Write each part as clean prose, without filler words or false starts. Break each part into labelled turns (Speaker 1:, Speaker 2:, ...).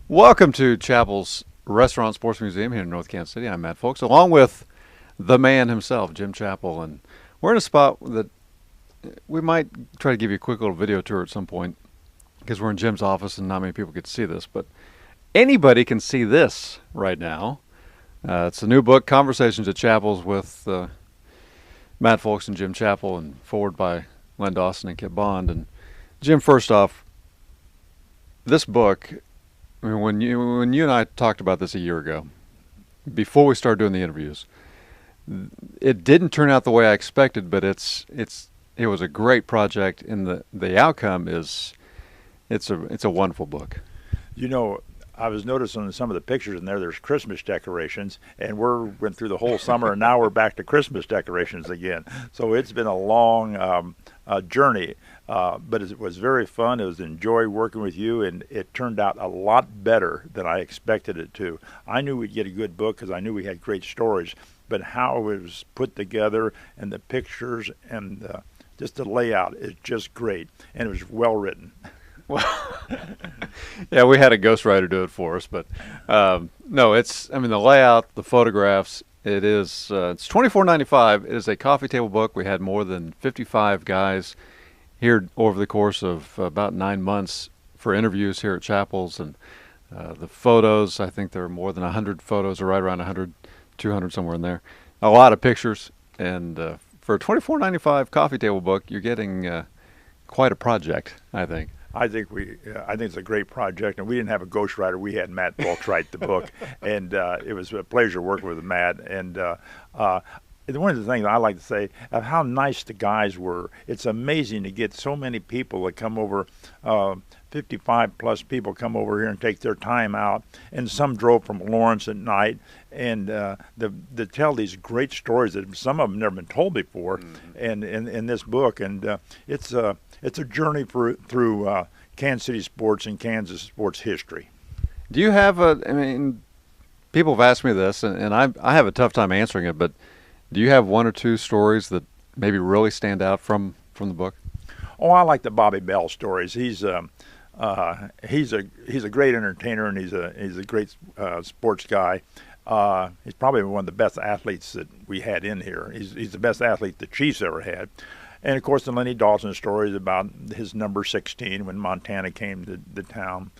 Speaker 1: Welcome to Chappell's Restaurant Sports Museum here in North Kansas City. I'm Matt Fulks, along with the man himself, Jim Chappell, and we're in a spot that we might try to give you a quick little video tour at some point because we're in Jim's office and not many people get to see this, but anybody can see this right now. It's a new book, Conversations at Chappell's, with Matt Fulks and Jim Chappell, and forward by Len Dawson and Kip Bond. And Jim, first off, this book. I mean, when you and I talked about this a year ago, before we started doing the interviews, it didn't turn out the way I expected, but it was a great project, and the outcome is it's a wonderful book.
Speaker 2: You know, I was noticing some of the pictures in there, there's Christmas decorations, and went through the whole summer, and now we're back to Christmas decorations again. So it's been a long journey, but it was very fun. It was enjoy working with you, and it turned out a lot better than I expected it to. I knew we'd get a good book because I knew we had great stories, but how it was put together and the pictures and just the layout is just great, and it was well written.
Speaker 1: Well, yeah, we had a ghostwriter do it for us, but no, the layout, the photographs. It's $24.95. It is a coffee table book. We had more than 55 guys here over the course of about 9 months for interviews here at Chappell's, and the photos. I think there are more than 100 photos, or right around 100, 200 somewhere in there. A lot of pictures, and for a $24.95 coffee table book, you're getting quite a project, I think.
Speaker 2: I think it's a great project, and we didn't have a ghostwriter. We had Matt Fulks write the book, and it was a pleasure working with Matt. And one of the things I like to say of how nice the guys were. It's amazing to get so many people that come over. 55 plus people come over here and take their time out, and some drove from Lawrence at night, and to tell these great stories that some of them never been told before, and in this book, and it's a journey through Kansas City sports and Kansas sports history.
Speaker 1: Do you have people have asked me this, and I have a tough time answering it, but do you have one or two stories that maybe really stand out from the book?
Speaker 2: Oh, I like the Bobby Bell stories. He's a great entertainer, and he's a great sports guy. He's probably one of the best athletes that we had in here. He's the best athlete the Chiefs ever had. And, of course, the Lenny Dawson stories about his number 16 when Montana came to the town.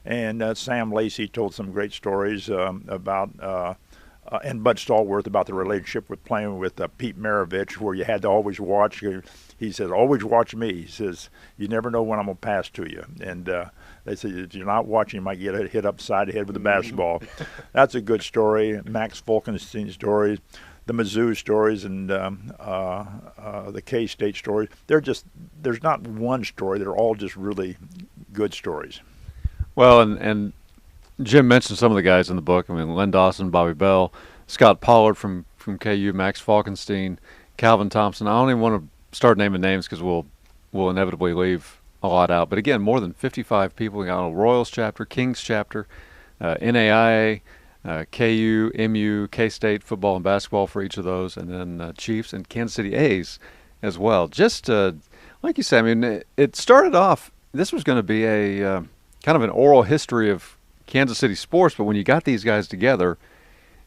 Speaker 2: And Sam Lacey told some great stories about and Bud Stallworth about the relationship with playing with Pete Maravich, where you had to always watch. He says, always watch me. He says, you never know when I'm going to pass to you. And they say, if you're not watching, you might get hit upside the head with a basketball. That's a good story. Max Fulkenstein stories. The Mizzou stories and the K-State stories. There's not one story. They're all just really good stories.
Speaker 1: Well, and Jim mentioned some of the guys in the book. I mean, Len Dawson, Bobby Bell, Scott Pollard from KU, Max Falkenstein, Calvin Thompson. I don't even want to start naming names because we'll inevitably leave a lot out. But again, more than 55 people. We got a Royals chapter, Kings chapter, NAIA, KU, MU, K-State football and basketball for each of those, and then Chiefs and Kansas City A's as well. Just like you said, I mean, it started off, this was going to be a kind of an oral history of Kansas City sports, but when you got these guys together,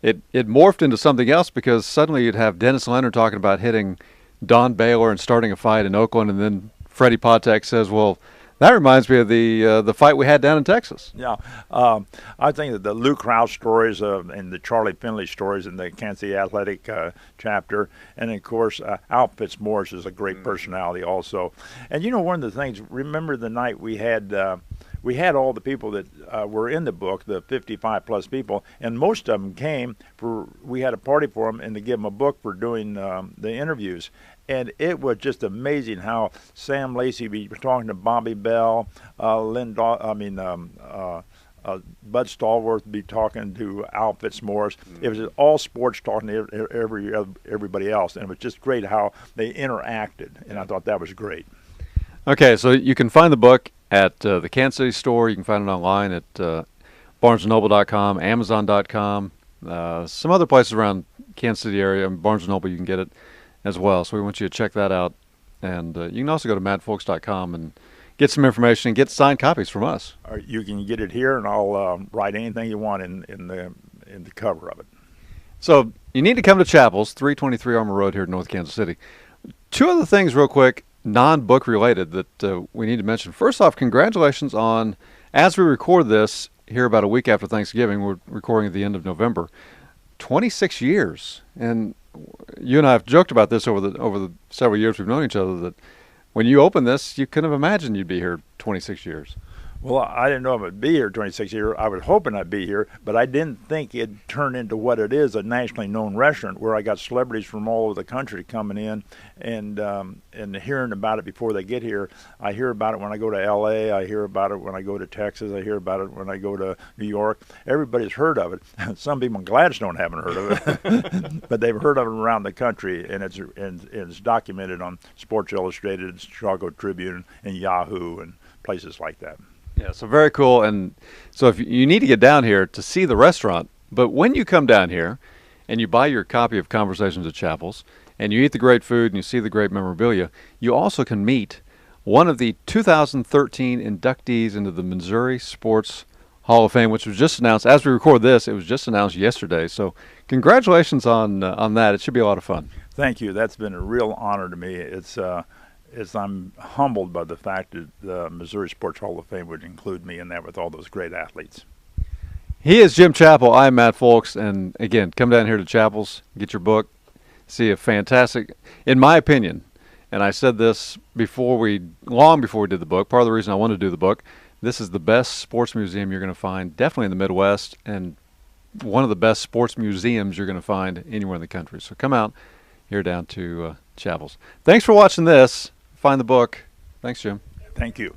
Speaker 1: it morphed into something else, because suddenly you'd have Dennis Leonard talking about hitting Don Baylor and starting a fight in Oakland, and then Freddie Patek says, well, that reminds me of the fight we had down in Texas.
Speaker 2: Yeah. I think that the Lou Krause stories and the Charlie Finley stories in the Kansas City Athletic chapter, and, of course, Al Fitzmaurice is a great personality also. And, one of the things, remember the night we had all the people that were in the book, the 55-plus people, and most of them came we had a party for them and to give them a book for doing the interviews. And it was just amazing how Sam Lacey be talking to Bobby Bell, Bud Stallworth be talking to Al Fitzmaurice. It was all sports talking to everybody else, and it was just great how they interacted, and I thought that was great.
Speaker 1: Okay, so you can find the book at the Kansas City store. You can find it online at barnesandnoble.com, amazon.com, some other places around Kansas City area. Barnes & Noble, you can get it as well. So we want you to check that out. And you can also go to mattfolks.com and get some information and get signed copies from us.
Speaker 2: Or you can get it here, and I'll write anything you want in the cover of it.
Speaker 1: So you need to come to Chappell's, 323 Armour Road here in North Kansas City. Two other things real quick, non-book related, that we need to mention. First off, congratulations on, as we record this here about a week after Thanksgiving, we're recording at the end of November, 26 years. And you and I have joked about this over the several years we've known each other, that when you opened this, you couldn't have imagined you'd be here 26 years.
Speaker 2: Well, I didn't know if I'd be here 26 years. I was hoping I'd be here, but I didn't think it'd turn into what it is, a nationally known restaurant where I got celebrities from all over the country coming in and hearing about it before they get here. I hear about it when I go to L.A. I hear about it when I go to Texas. I hear about it when I go to New York. Everybody's heard of it. Some people in Gladstone haven't heard of it, but they've heard of it around the country, and it's documented on Sports Illustrated, Chicago Tribune, and Yahoo, and places like that.
Speaker 1: Yeah, so very cool. And so if you need to get down here to see the restaurant, but when you come down here and you buy your copy of Conversations at Chappell's and you eat the great food and you see the great memorabilia, you also can meet one of the 2013 inductees into the Missouri Sports Hall of Fame, which was just announced. As we record this, it was just announced yesterday. So congratulations on that. It should be a lot of fun.
Speaker 2: Thank you. That's been a real honor to me. I'm humbled by the fact that the Missouri Sports Hall of Fame would include me in that with all those great athletes.
Speaker 1: He is Jim Chappell. I'm Matt Fulks. And again, come down here to Chappell's, get your book, see a fantastic, in my opinion, and I said this long before we did the book, part of the reason I wanted to do the book, this is the best sports museum you're going to find, definitely in the Midwest, and one of the best sports museums you're going to find anywhere in the country. So come out here down to Chappell's. Thanks for watching this. Find the book. Thanks, Jim.
Speaker 2: Thank you.